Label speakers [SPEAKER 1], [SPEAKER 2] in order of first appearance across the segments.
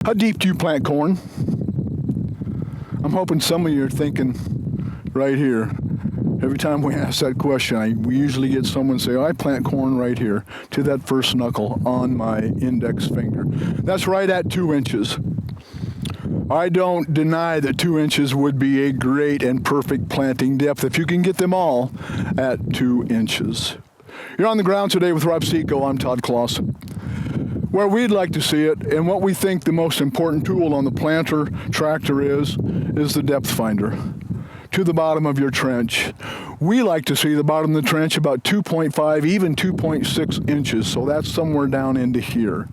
[SPEAKER 1] How deep do you plant corn? I'm hoping some of you are thinking right here. Every time we ask that question, we usually get someone say, I plant corn right here to that first knuckle on my index finger. That's right at 2 inches. I don't deny that 2 inches would be a great and perfect planting depth if you can get them all at 2 inches. You're on the ground today with Rob Seco. I'm Todd Claussen. Where we'd like to see it, and what we think the most important tool on the planter tractor is the depth finder to the bottom of your trench. We like to see the bottom of the trench about 2.5, even 2.6 inches, so that's somewhere down into here.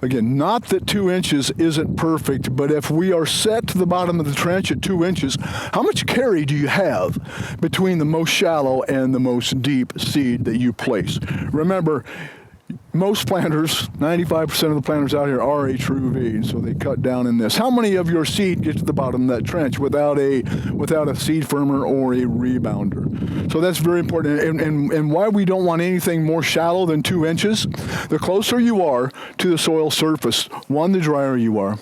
[SPEAKER 1] Again, not that 2 inches isn't perfect, but if we are set to the bottom of the trench at 2 inches, how much carry do you have between the most shallow and the most deep seed that you place? Remember, most planters, 95% of the planters out here are a true V, so they cut down in this. How many of your seed get to the bottom of that trench without a seed firmer or a rebounder? So that's very important. And why we don't want anything more shallow than 2 inches, the closer you are to the soil surface, 1, the drier you are,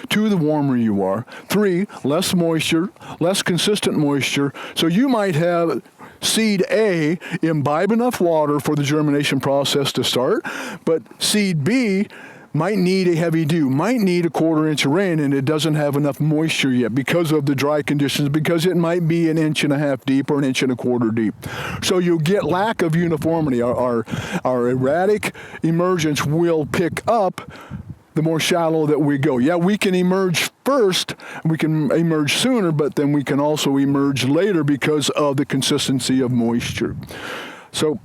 [SPEAKER 1] 2, the warmer you are, 3, less moisture, less consistent moisture. So you might have seed A imbibe enough water for the germination process to start, but seed B might need a heavy dew, might need a 1/4 inch of rain, and it doesn't have enough moisture yet because of the dry conditions, because it might be 1.5 inches deep or 1.25 inches deep. So you get lack of uniformity. Our erratic emergence will pick up the more shallow that we go. Yeah, we can emerge first, we can emerge sooner, but then we can also emerge later because of the consistency of moisture. So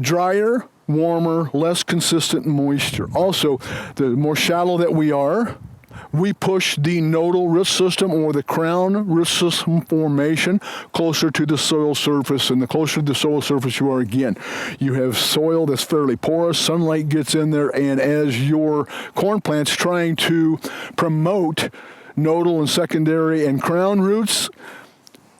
[SPEAKER 1] drier, warmer, less consistent moisture. Also, the more shallow that we are, we push the nodal root system or the crown root system formation closer to the soil surface, and the closer to the soil surface you are, again, you have soil that's fairly porous, sunlight gets in there, and as your corn plant's trying to promote nodal and secondary and crown roots,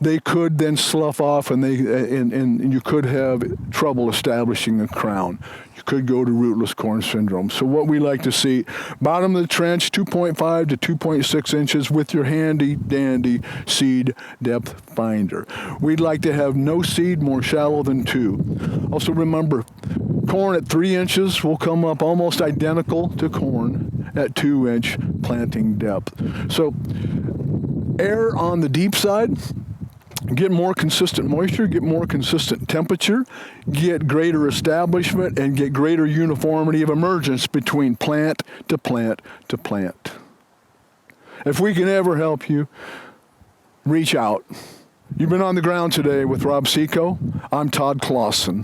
[SPEAKER 1] they could then slough off, and you could have trouble establishing a crown. You could go to rootless corn syndrome. So what we like to see, bottom of the trench, 2.5 to 2.6 inches with your handy dandy seed depth finder. We'd like to have no seed more shallow than 2. Also remember, corn at 3 inches will come up almost identical to corn at 2 inch planting depth. So err on the deep side. Get more consistent moisture, get more consistent temperature, get greater establishment, and get greater uniformity of emergence between plant to plant to plant. If we can ever help you, reach out. You've been on the ground today with Rob Seco. I'm Todd Claussen.